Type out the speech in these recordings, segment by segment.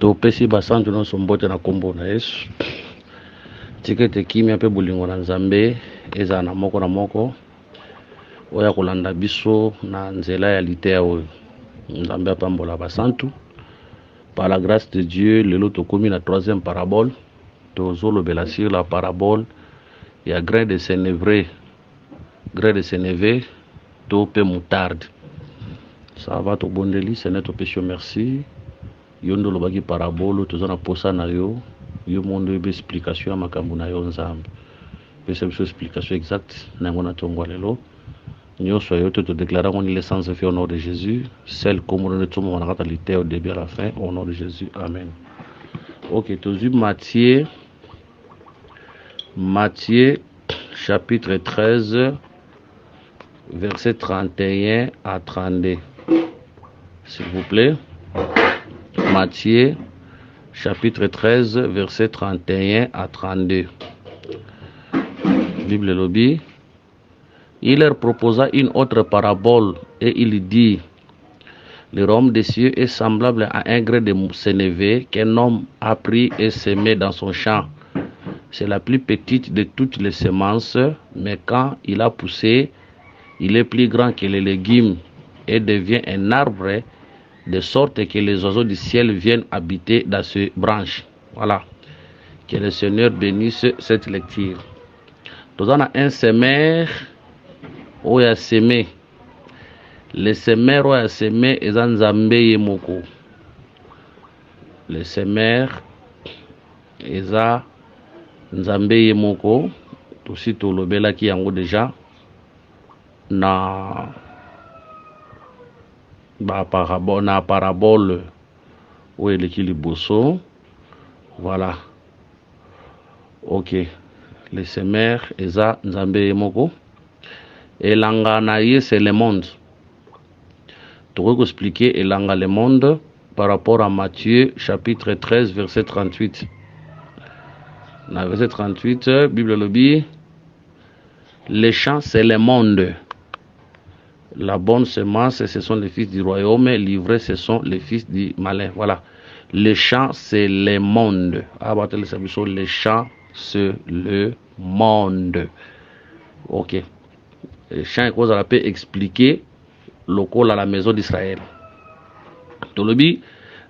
Topesi basantu no sombote na kombo na Yesu. Tikete kimia pe bolingo na Nzambe eza na moko oya kolanda biso na nzela ya litea oyo. Nzambe apambola basantu. Par la grâce de Dieu, lelo tokomi na troisième parabole. Tozolobela sur la parabole ya grain de sénévé. Grain de sénévé to pe moutarde. Ça va to bondeli, Seigneur to péché merci. Yondo lobaki parabole tozana posa na yo. Yo mondo be explication ya makambo na yo Nzambe. Pesa biso explication exacte na ngona tongwa lelo. Nyonso yo te déclarons l'essence fait au nom de Jésus, celle comme on est tout mon ratalité au début à la fin au nom de Jésus. Amen. OK, tous Matthieu chapitre 13 verset 31 à 32. S'il vous plaît. Matthieu chapitre 13 verset 31 à 32. Bible lobby. Il leur proposa une autre parabole et il dit: le royaume des cieux est semblable à un grain de sénévé qu'un homme a pris et semé dans son champ. C'est la plus petite de toutes les semences, mais quand il a poussé, il est plus grand que les légumes et devient un arbre, de sorte que les oiseaux du ciel viennent habiter dans ses branches. Voilà. Que le Seigneur bénisse cette lecture. Nous avons un semeur où il a semé. Le semeur où il a semé est en Nzambe Yemoko. Le semeur est en Nzambe Yemoko. Tout si tout le bel qui en déjà na parabole où il est le bosso. Voilà. OK. Le semeur est en Nzambe Yemoko. Et l'anganaïe, c'est le monde. Tu peux expliquer elanga le monde par rapport à Matthieu chapitre 13 verset 38. Dans verset 38, Bible lobby, les champs c'est le monde. La bonne semence, ce sont les fils du royaume, livrés, ce sont les fils du malin. Voilà. Les champs c'est le monde. Les champs c'est le monde. OK. Les champs que vous avez expliquer local à la maison d'Israël. Tolobi,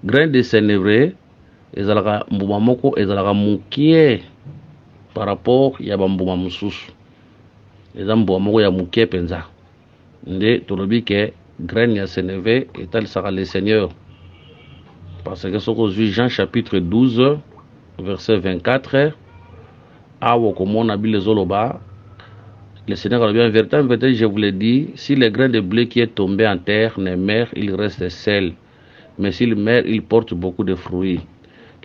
grain de sénévé, ezalaka mbuma moko ezalaka mukie par rapport ya bambuma mususu. Eza mbuma moko ya mukie penza. Nde tolobi ke grain ya sénévé etalisaka le Seigneur. Parce que soko zui Jean chapitre 12 verset 24 awo komona bilezoloba. Le Seigneur a bien vérité, je vous l'ai dit, si le grain de blé qui est tombé en terre ne meurt, il reste seul. Mais s'il meurt, il porte beaucoup de fruits.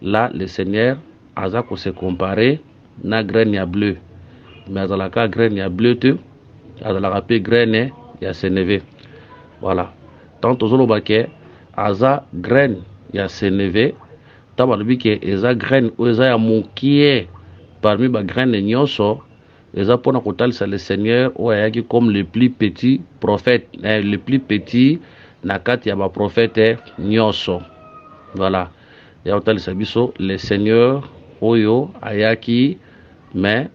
Là, le Seigneur a se comparé na grain ya bleu. Mais azalaka grain ya bleu tu, azalaka pe grain ya sénévé. Voilà. Tant aux olobake, aza grain ya sénévé, tabalubi ke eza grain ou eza ya mukie parmi ba grain de nyonso. Les apôtres kotalisa le Seigneur oyaki comme le plus petit prophète, le plus petit nakati ya ba prophète nyonso. Voilà. Ya kotalisa biso le Seigneur oyo ayaki mais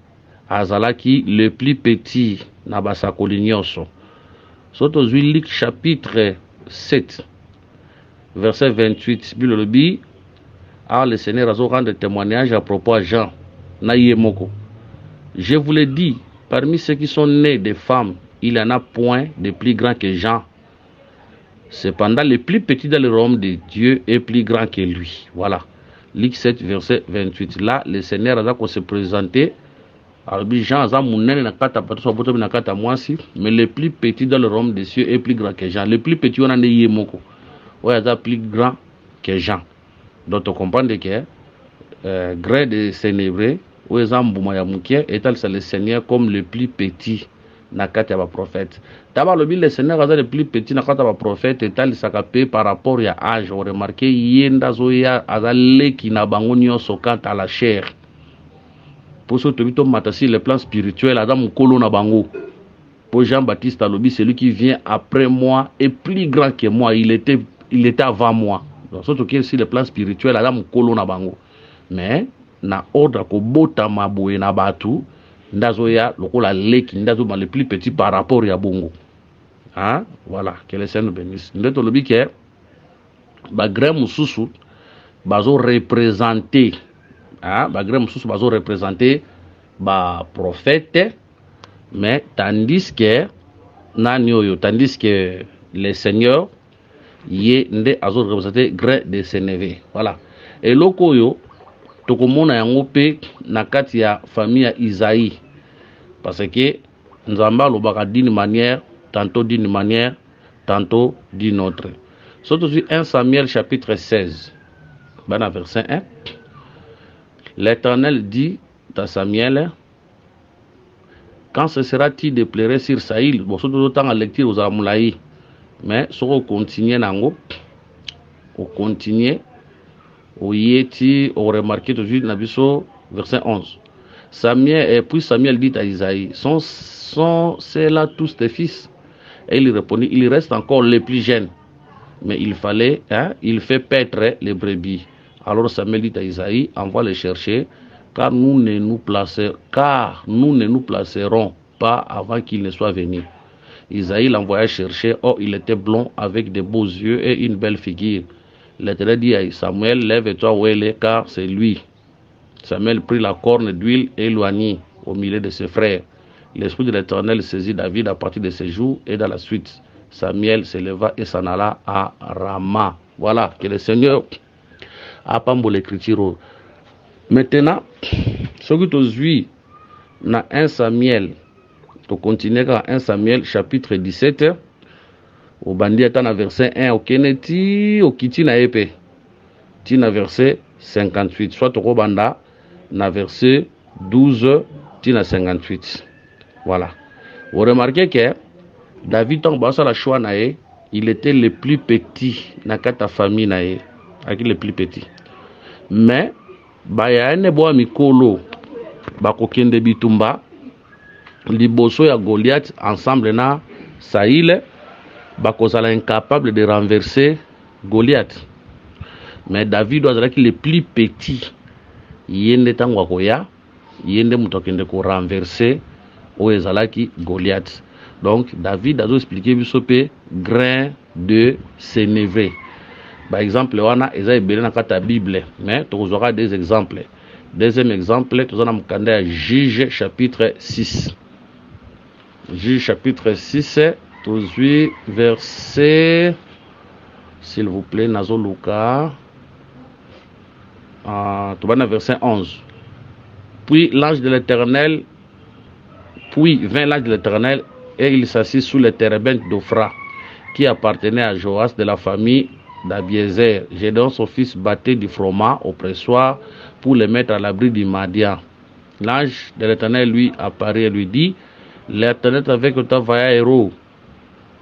azalaki le plus petit na basakoli nyonso. Soto zui Luc chapitre 7 verset 28 Bible lobi, alors le Seigneur a rendu témoignage à propos à Jean na yemoko. Je vous l'ai dit, parmi ceux qui sont nés des femmes, il n'y en a point de plus grand que Jean. Cependant, le plus petit dans le royaume de Dieu est plus grand que lui. Voilà. Luc 7, verset 28. Là, le Seigneur a se présenté. Alors, Jean a mais le plus petit dans le royaume des cieux est plus grand que Jean. Le plus petit, on en est Yemoko. Ouais, il est plus grand que Jean. Donc, on comprend que grain de sénébré, où est le Seigneur comme le plus petit nakati ya prophète. D'abord le Seigneur est le plus petit nakati ya prophète et sakapé par rapport à âge. On remarque yenda zoya azale ki na bango nyonso quant à la chair. Pour ce tobito matasi le plan spirituel adam kolo na bango. Pour Jean-Baptiste alobi, celui qui vient après moi est plus grand que moi, il était avant moi. Donc surtout que sur le plan spirituel ala mukolo na bango. Mais na ordre ko bota maboye na batu ndazo ya lokola leki ndazo ba le plus petit par rapport ya bongo. Hein? Voilà, que le Seigneur nous bénisse. Ndeto lobi ke ba grain mususu bazo représenter, hein, ba grain mususu bazo représenter ba prophète, mais tandis que le Seigneur yé nde azo représenter grain de Sénévé. Voilà. Et loko yo tokomona yango pe na kati ya famille ya Isaïe, parce que nzamba lobaka d'une manière, tantôt d'une manière, tantôt d'une autre. Surtout sur 1 Samuel chapitre 16, ben verset 1, l'Éternel dit à Samuel, quand ce sera-t-il de pleurer sur Saïl, bon, surtout autant à lecture aux Amoulaï, mais si on continue, on continue, on yéti, on remarque tout de suite, verset 11. Et puis Samuel dit à Isaïe, c'est là tous tes fils? Et il répondit, il reste encore les plus jeunes. Mais il fallait, hein, il fait paître les brebis. Alors Samuel dit à Isaïe, envoie les chercher, car nous ne nous placerons pas avant qu'il ne soit venu. Isaïe l'envoya chercher, or il était blond avec de beaux yeux et une belle figure. L'Éternel dit à Samuel, lève-toi où elle est, car c'est lui. Samuel prit la corne d'huile et éloignit au milieu de ses frères. L'esprit de l'Éternel saisit David à partir de ses jours, et dans la suite, Samuel se leva et s'en alla à Rama. Voilà, que le Seigneur a pas l'écriture. Maintenant, ce que tu suis dans 1 Samuel, tu continues dans 1 Samuel chapitre 17, au bandit dans verset 1, au Keneti, au Kiti na épée, tina verset 58, soit au banda na verset 12, tina 58. Voilà. Vous remarquez que David, tant que la choix nae, il était le plus petit dans ta famille nae, avec le plus petit. Mais baya ene boa mikolo bakokende bitumba liboso ya Goliath ensemble na Saïl bakozala incapable de renverser Goliath. Mais David doit être le plus petit. Yende tango koya, yende mutokende ko renverser o ezalaki Goliath. Donc David a expliqué bisope grain de sénévé. Par exemple, on a la Bible, mais tu auras des exemples. Deuxième exemple, tu as Juge chapitre 6. Juge chapitre 6, tu verset, s'il vous plaît, Nazo Luka, tu vas verset 11. Puis l'ange de l'Éternel, vint l'ange de l'Éternel, et il s'assit sous le térébinthe d'Ophra, qui appartenait à Joas de la famille d'Abiezer. Gédéon, son fils, battait du froment au pressoir pour le mettre à l'abri du Madian. L'ange de l'Éternel lui apparaît et lui dit, l'Éternel avec toi, vaillant héros.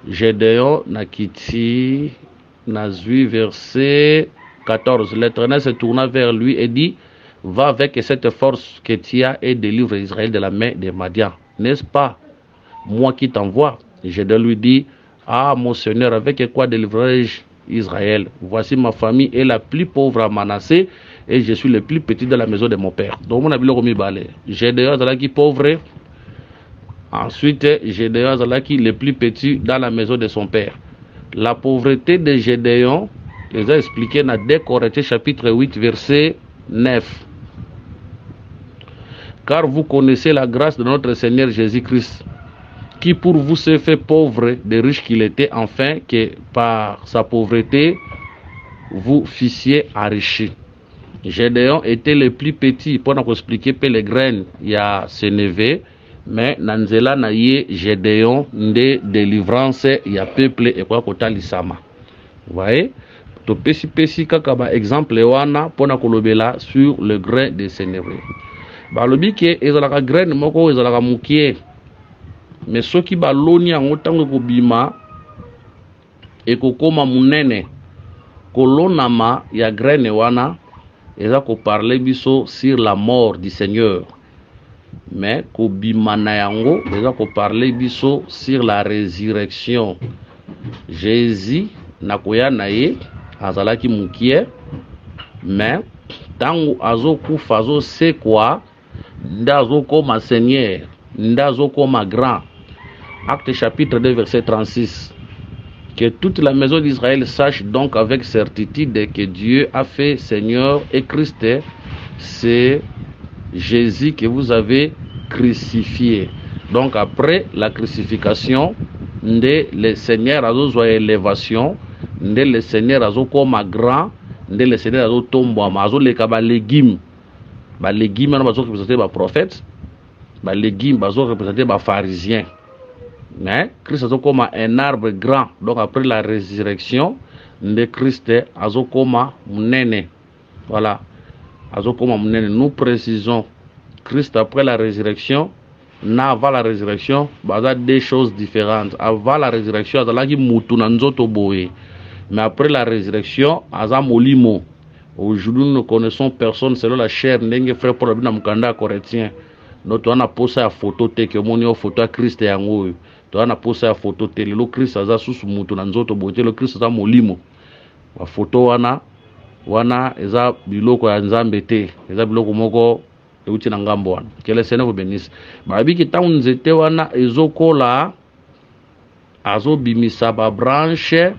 Gédéon Nakiti Nazui, verset 14. L'Éternel se tourna vers lui et dit, va avec cette force que tu as et délivre Israël de la main des Madian. N'est-ce pas moi qui t'envoie? Gédéon lui dit, ah mon Seigneur, avec quoi délivrerai-je Israël? Voici ma famille est la plus pauvre à Manassé et je suis le plus petit de la maison de mon père. Donc mon avis le balé. Gédéon qui pauvre. Ensuite Gédéon qui le plus petit dans la maison de son père. La pauvreté de Gédéon les a expliqué dans 2 Corinthiens chapitre 8 verset 9. Car vous connaissez la grâce de notre Seigneur Jésus-Christ, qui pour vous s'est fait pauvre, de riche qu'il était, afin que par sa pauvreté, vous fissiez enrichi. Gédéon était le plus petit, pour nous expliquer que les graines, il y a Sénévé, mais Nanzela naye Gédéon, de délivrance, il y a peuple et quoi kota lisama. Vous voyez? To pesi kaka exemple wana pona kolobela sur le grain de Sénévé. Balobi ke ezalaka graine moko ezalaka mukie. Mais ceux qui baloni en autant que bima et kokoma munene kolonama ya graine wana eza ko parler biso sur la mort du Seigneur. Mais ko bima na yango eza ko parler biso sur la résurrection. Jésus nakoya naye azalaki mukie, mais tangu azokufa azosekwa nde azokoma seigneur, nde azokoma grand. Acte chapitre 2 verset 36. Que toute la maison d'Israël sache donc avec certitude que Dieu a fait Seigneur et Christ, c'est Jésus que vous avez crucifié. Donc après la crucifixion, le Seigneur a besoin d'élévation, le Seigneur a comme grand, le Seigneur a tombé, les légumes, les légumes représentés par prophètes, les légumes représentés par pharisiens. Mais Christ a comme un arbre grand. Donc après la résurrection de Christ, a comme munene. Voilà. Nous précisons Christ après la résurrection, avant la résurrection, il y a deux choses différentes. Avant la résurrection, il y a mais après la résurrection, il y a molimo. Aujourd'hui, nous ne connaissons personne selon la chair. Nous frère pour le Mukanda Corétien. Nous avons posé la photo, que photo à Christ et Angoy. Nous avons posé la photo, le Christ a sous mutu na nzoto bote, le Christ a molimo. La photo wana eza biloko ya nzambe te, eza biloko moko euti na ngambo wana. Que le Seigneur vous bénisse. Babi ki tangu nzete wana ezokola azobimisa ba branche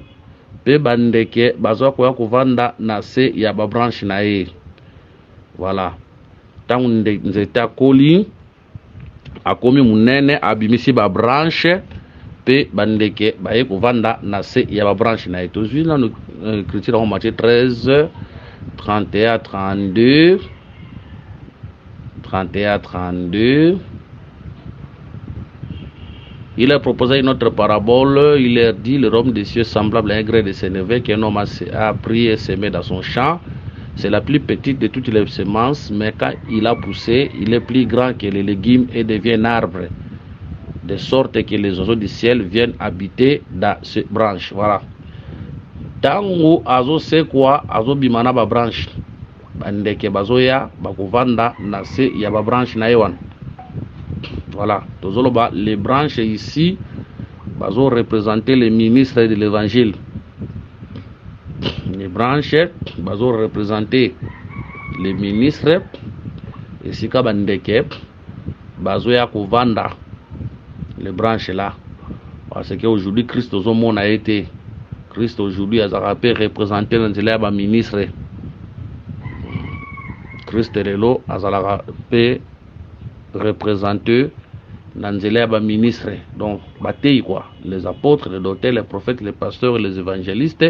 pe bandeke bazwa koya kovanda na se ya ba branche na ye. Voilà. Tangu nzete akoli akomi munene abimisi ba branche pe bandeke baye kovanda na se ya ba branche na ye. Tozwi na écriture en Matthieu 13 31 32 31 32. Il a proposé une autre parabole. Il a dit: le royaume des cieux semblable à un gré de sénévé qu'un homme a pris et semé dans son champ. C'est la plus petite de toutes les semences, mais quand il a poussé, il est plus grand que les légumes et devient un arbre, de sorte que les oiseaux du ciel viennent habiter dans ces branches. Voilà. Tango azo sekwa azo bimana ba branche. Bandeke bazoya bakovanda na se ya ba branche na yewan. Voilà. Les branches ici bazo représenter les ministres de l'évangile. Les branches bazo représenter les ministres. Et si ka bandeke bazoya kovanda les branches là. Parce qu'aujourd'hui Christ au monde a été Christ aujourd'hui a représenté dans ministre. Christ Relo a représenté dans les ministre. Donc, bataille quoi. Les apôtres, les docteurs, les prophètes, les pasteurs, les évangélistes,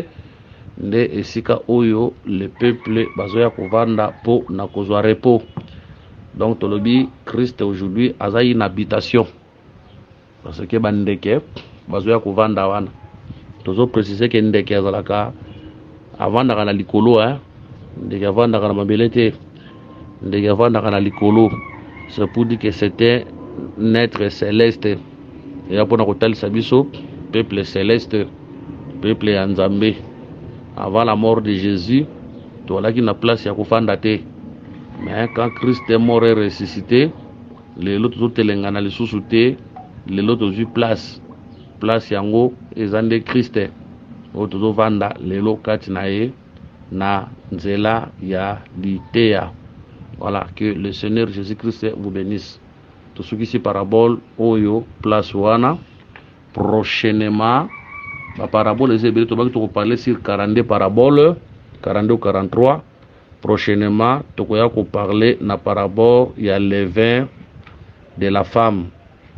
de esika oyo le peuple bazoya kovanda po na kozwa repos. Donc, tolobi Christ aujourd'hui a une habitation. Parce que bandeke bazoya kovanda wana. Tozo préciser que ndeke azalaka avanda na likolo ndeke avanda na mabelete ndeke avanda na likolo. C'est pour dire que c'était un être céleste. Et après on a kotalisa biso peuple céleste, peuple ya Nzambe. Avant la mort de Jésus, toalaki na place ya kofanda te. Mais quand Christ est mort et ressuscité, les autres telengana lisusu te, les autres eu place yango ezande Christ otozo vanda lelo kati na ye na nzela ya litea. Voilà, que le Seigneur Jésus-Christ vous bénisse. Tout ce qui est parabole oyo place wana prochainement la parabole les hébreux to parler sur 42 paraboles 42 ou 43. Prochainement tokoya ko parler na parabole ya levain de la femme.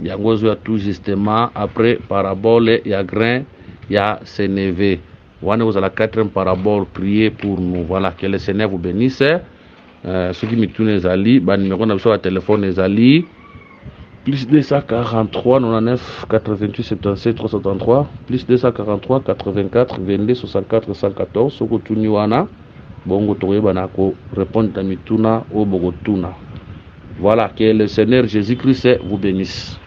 Yangozo ya tout justement après parabole ya grain ya sénévé. Wana vous à la 4e parabole, priez pour nous. Voilà, que le Seigneur vous bénisse. Ceux qui me tournent les alliés, numéro de sur téléphone les alliés plus 243 99 88 77 373 plus 243 84 22 64 114. Soko tuni wana bongo toyeba na ko répondre à mituna au bogotuna. Voilà, que le Seigneur Jésus-Christ vous bénisse.